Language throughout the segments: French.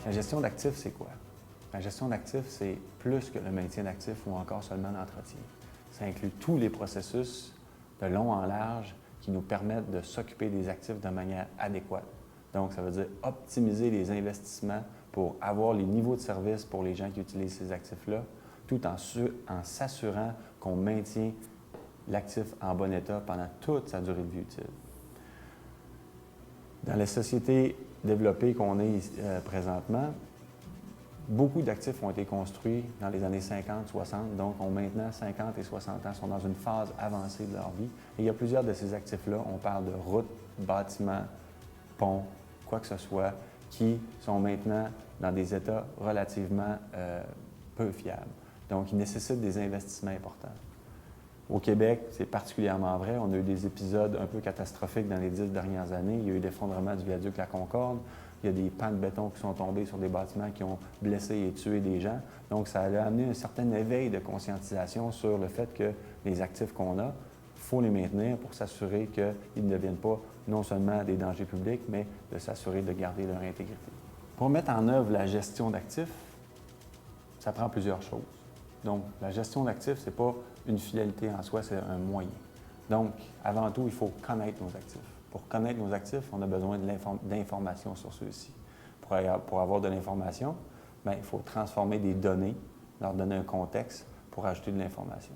La gestion d'actifs, c'est quoi? La gestion d'actifs, c'est plus que le maintien d'actifs ou encore seulement l'entretien. Ça inclut tous les processus de long en large qui nous permettent de s'occuper des actifs de manière adéquate. Donc, ça veut dire optimiser les investissements pour avoir les niveaux de service pour les gens qui utilisent ces actifs-là, tout en s'assurant qu'on maintient l'actif en bon état pendant toute sa durée de vie utile. Dans les sociétés développées qu'on est présentement, beaucoup d'actifs ont été construits dans les années 50-60, donc ont maintenant 50 et 60 ans, sont dans une phase avancée de leur vie. Et il y a plusieurs de ces actifs-là, on parle de routes, bâtiments, ponts, quoi que ce soit, qui sont maintenant dans des états relativement peu fiables. Donc, ils nécessitent des investissements importants. Au Québec, c'est particulièrement vrai. On a eu des épisodes un peu catastrophiques dans les 10 dernières années. Il y a eu l'effondrement du viaduc La Concorde. Il y a des pans de béton qui sont tombés sur des bâtiments qui ont blessé et tué des gens. Donc, ça a amené un certain éveil de conscientisation sur le fait que les actifs qu'on a, il faut les maintenir pour s'assurer qu'ils ne deviennent pas non seulement des dangers publics, mais de s'assurer de garder leur intégrité. Pour mettre en œuvre la gestion d'actifs, ça prend plusieurs choses. Donc, la gestion d'actifs, ce n'est pas une finalité en soi, c'est un moyen. Donc, avant tout, il faut connaître nos actifs. Pour connaître nos actifs, on a besoin d'informations sur ceux-ci. Pour avoir de l'information, bien, il faut transformer des données, leur donner un contexte pour ajouter de l'information.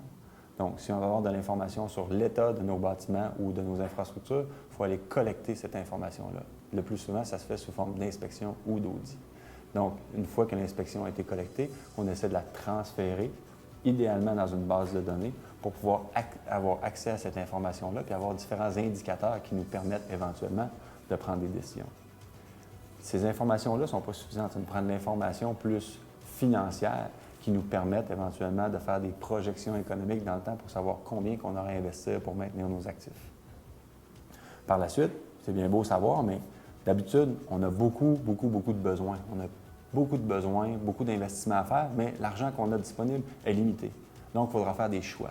Donc, si on veut avoir de l'information sur l'état de nos bâtiments ou de nos infrastructures, il faut aller collecter cette information-là. Le plus souvent, ça se fait sous forme d'inspection ou d'audit. Donc, une fois que l'inspection a été collectée, on essaie de la transférer, idéalement dans une base de données, pour pouvoir avoir accès à cette information-là, puis avoir différents indicateurs qui nous permettent éventuellement de prendre des décisions. Ces informations-là ne sont pas suffisantes. On prend de l'information plus financière qui nous permettent éventuellement de faire des projections économiques dans le temps pour savoir combien qu'on aurait à investir pour maintenir nos actifs. Par la suite, c'est bien beau savoir, mais d'habitude, on a beaucoup de besoins. On a beaucoup de besoins, beaucoup d'investissements à faire, mais l'argent qu'on a disponible est limité. Donc, il faudra faire des choix.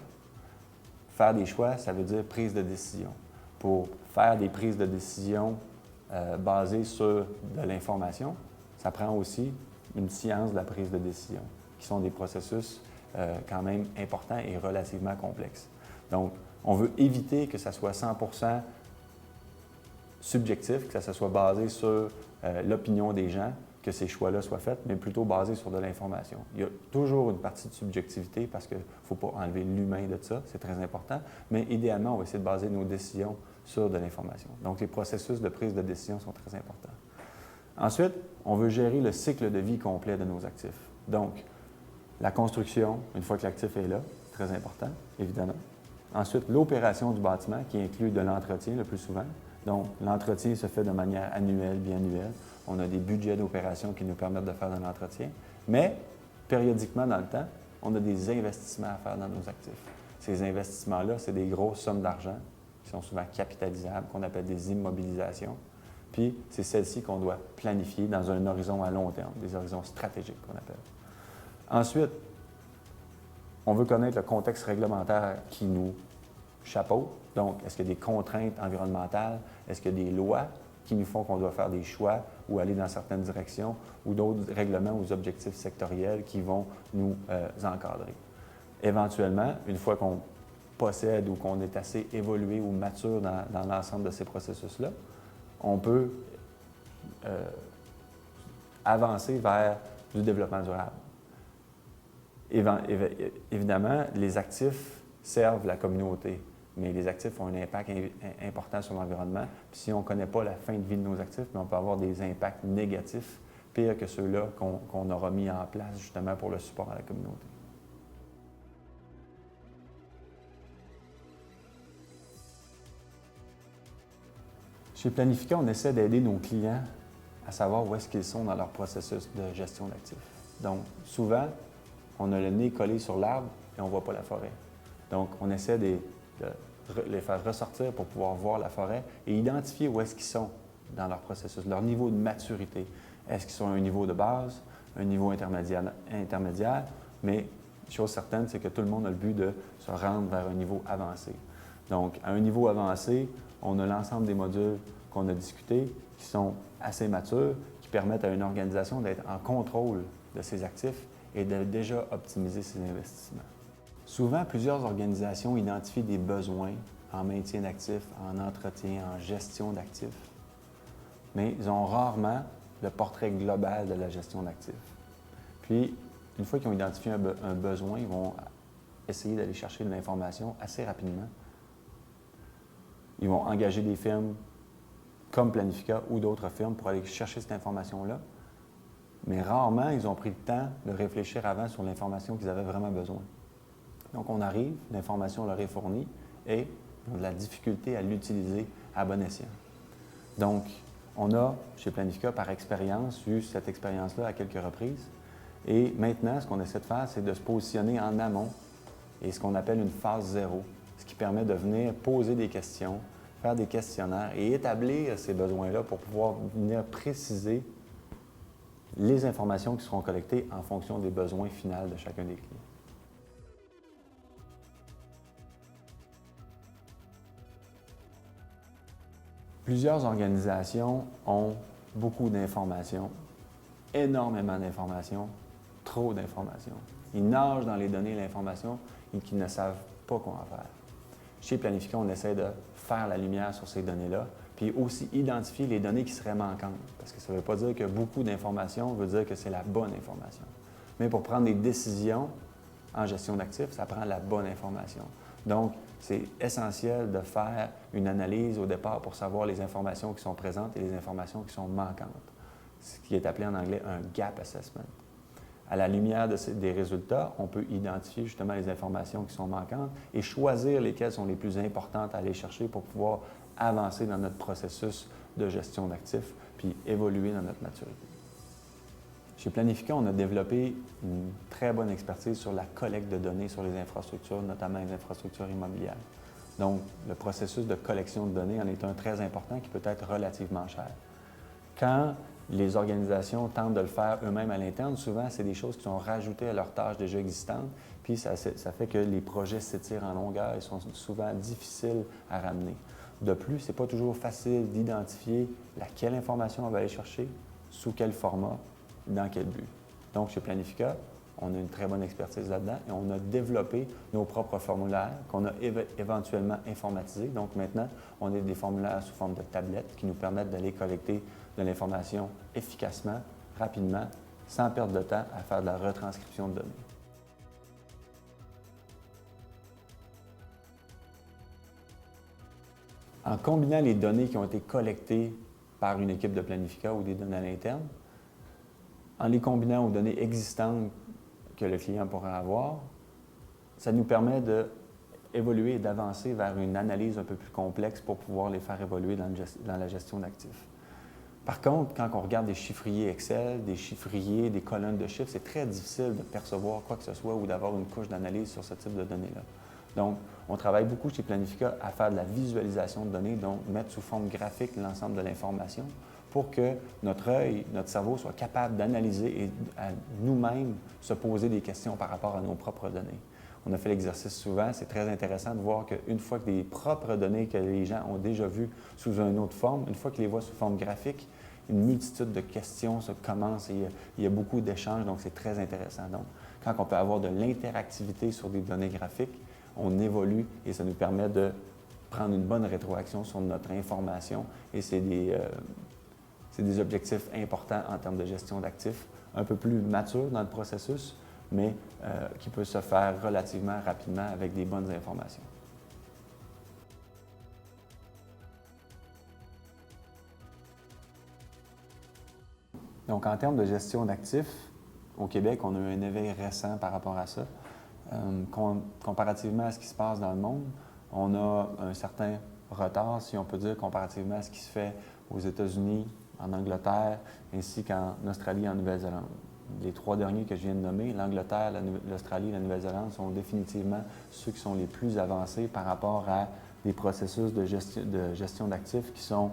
Faire des choix, ça veut dire prise de décision. Pour faire des prises de décision basées sur de l'information, ça prend aussi une science de la prise de décision, qui sont des processus quand même importants et relativement complexes. Donc, on veut éviter que ça soit 100% subjectif, que ça soit basé sur l'opinion des gens, que ces choix-là soient faits, mais plutôt basés sur de l'information. Il y a toujours une partie de subjectivité parce qu'il ne faut pas enlever l'humain de ça, c'est très important, mais idéalement, on va essayer de baser nos décisions sur de l'information. Donc, les processus de prise de décision sont très importants. Ensuite, on veut gérer le cycle de vie complet de nos actifs. Donc, la construction, une fois que l'actif est là, c'est très important, évidemment. Ensuite, l'opération du bâtiment, qui inclut de l'entretien le plus souvent. Donc, l'entretien se fait de manière annuelle, biannuelle. On a des budgets d'opération qui nous permettent de faire de l'entretien. Mais, périodiquement dans le temps, on a des investissements à faire dans nos actifs. Ces investissements-là, c'est des grosses sommes d'argent qui sont souvent capitalisables, qu'on appelle des immobilisations. Puis, c'est celles-ci qu'on doit planifier dans un horizon à long terme, des horizons stratégiques qu'on appelle. Ensuite, on veut connaître le contexte réglementaire qui nous chapeaute. Donc, est-ce qu'il y a des contraintes environnementales? Est-ce qu'il y a des lois qui nous font qu'on doit faire des choix ou aller dans certaines directions ou d'autres règlements ou objectifs sectoriels qui vont nous encadrer? Éventuellement, une fois qu'on possède ou qu'on est assez évolué ou mature dans l'ensemble de ces processus-là, on peut avancer vers du développement durable. Évidemment, les actifs servent la communauté, mais les actifs ont un impact important sur l'environnement. Puis si on ne connaît pas la fin de vie de nos actifs, on peut avoir des impacts négatifs, pires que ceux-là qu'on aura mis en place justement pour le support à la communauté. Chez Planifica, on essaie d'aider nos clients à savoir où est-ce qu'ils sont dans leur processus de gestion d'actifs. Donc, souvent, on a le nez collé sur l'arbre et on ne voit pas la forêt. Donc, on essaie de les faire ressortir pour pouvoir voir la forêt et identifier où est-ce qu'ils sont dans leur processus, leur niveau de maturité. Est-ce qu'ils sont à un niveau de base, un niveau intermédiaire? Mais chose certaine, c'est que tout le monde a le but de se rendre vers un niveau avancé. Donc, à un niveau avancé, on a l'ensemble des modules qu'on a discutés qui sont assez matures, qui permettent à une organisation d'être en contrôle de ses actifs et de déjà optimiser ses investissements. Souvent, plusieurs organisations identifient des besoins en maintien d'actifs, en entretien, en gestion d'actifs, mais ils ont rarement le portrait global de la gestion d'actifs. Puis, une fois qu'ils ont identifié un besoin, ils vont essayer d'aller chercher de l'information assez rapidement. Ils vont engager des firmes comme Planifica ou d'autres firmes pour aller chercher cette information-là, mais rarement ils ont pris le temps de réfléchir avant sur l'information qu'ils avaient vraiment besoin. Donc, on arrive, l'information leur est fournie et ils ont de la difficulté à l'utiliser à bon escient. Donc, on a, chez Planifica, par expérience, eu cette expérience-là à quelques reprises. Et maintenant, ce qu'on essaie de faire, c'est de se positionner en amont et ce qu'on appelle une phase zéro, ce qui permet de venir poser des questions, faire des questionnaires et établir ces besoins-là pour pouvoir venir préciser les informations qui seront collectées en fonction des besoins finaux de chacun des clients. Plusieurs organisations ont beaucoup d'informations, énormément d'informations, trop d'informations. Ils nagent dans les données et l'information et qu'ils ne savent pas quoi en faire. Chez Planifica, on essaie de faire la lumière sur ces données-là, puis aussi identifier les données qui seraient manquantes. Parce que ça ne veut pas dire que beaucoup d'informations veut dire que c'est la bonne information. Mais pour prendre des décisions en gestion d'actifs, ça prend la bonne information. Donc, c'est essentiel de faire une analyse au départ pour savoir les informations qui sont présentes et les informations qui sont manquantes, ce qui est appelé en anglais un gap assessment. À la lumière des résultats, on peut identifier justement les informations qui sont manquantes et choisir lesquelles sont les plus importantes à aller chercher pour pouvoir avancer dans notre processus de gestion d'actifs puis évoluer dans notre maturité. Chez Planifica, on a développé une très bonne expertise sur la collecte de données sur les infrastructures, notamment les infrastructures immobilières. Donc, le processus de collection de données en est un très important qui peut être relativement cher. Quand les organisations tentent de le faire eux-mêmes à l'interne, souvent, c'est des choses qui sont rajoutées à leurs tâches déjà existantes, puis ça fait que les projets s'étirent en longueur et sont souvent difficiles à ramener. De plus, ce n'est pas toujours facile d'identifier laquelle information on va aller chercher, sous quel format, dans quel but. Donc, chez Planifica, on a une très bonne expertise là-dedans et on a développé nos propres formulaires qu'on a éventuellement informatisés. Donc, maintenant, on a des formulaires sous forme de tablettes qui nous permettent d'aller collecter de l'information efficacement, rapidement, sans perdre de temps à faire de la retranscription de données. En combinant les données qui ont été collectées par une équipe de Planifica ou des données à l'interne, en les combinant aux données existantes que le client pourra avoir, ça nous permet d'évoluer et d'avancer vers une analyse un peu plus complexe pour pouvoir les faire évoluer dans la gestion d'actifs. Par contre, quand on regarde des chiffriers Excel, des chiffriers, des colonnes de chiffres, c'est très difficile de percevoir quoi que ce soit ou d'avoir une couche d'analyse sur ce type de données-là. Donc, on travaille beaucoup chez Planifica à faire de la visualisation de données, donc mettre sous forme graphique l'ensemble de l'information pour que notre œil, notre cerveau soit capable d'analyser et à nous-mêmes se poser des questions par rapport à nos propres données. On a fait l'exercice souvent, c'est très intéressant de voir qu'une fois que les propres données que les gens ont déjà vues sous une autre forme, une fois qu'ils les voient sous forme graphique, une multitude de questions se commencent et il y a beaucoup d'échanges, donc c'est très intéressant. Donc, quand on peut avoir de l'interactivité sur des données graphiques, on évolue et ça nous permet de prendre une bonne rétroaction sur notre information et c'est des objectifs importants en termes de gestion d'actifs, un peu plus matures dans le processus, mais qui peut se faire relativement rapidement avec des bonnes informations. Donc, en termes de gestion d'actifs, au Québec, on a eu un éveil récent par rapport à ça. Comparativement à ce qui se passe dans le monde, on a un certain retard, si on peut dire, comparativement à ce qui se fait aux États-Unis, en Angleterre, ainsi qu'en Australie et en Nouvelle-Zélande. Les trois derniers que je viens de nommer, l'Angleterre, l'Australie et la Nouvelle-Zélande, sont définitivement ceux qui sont les plus avancés par rapport à des processus de gestion d'actifs qui sont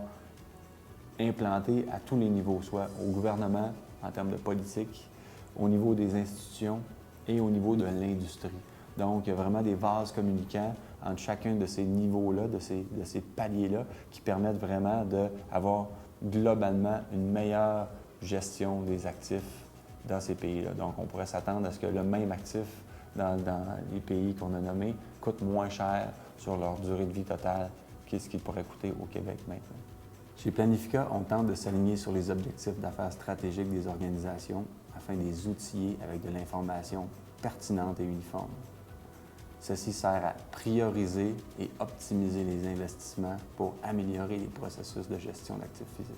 implantés à tous les niveaux, soit au gouvernement, en termes de politique, au niveau des institutions et au niveau de l'industrie. Donc, il y a vraiment des vases communicants entre chacun de ces niveaux-là, de ces paliers-là, qui permettent vraiment d'avoir globalement une meilleure gestion des actifs dans ces pays-là. Donc, on pourrait s'attendre à ce que le même actif dans les pays qu'on a nommés coûte moins cher sur leur durée de vie totale que ce qu'il pourrait coûter au Québec maintenant. Chez Planifica, on tente de s'aligner sur les objectifs d'affaires stratégiques des organisations afin de les outiller avec de l'information pertinente et uniforme. Ceci sert à prioriser et optimiser les investissements pour améliorer les processus de gestion d'actifs physiques.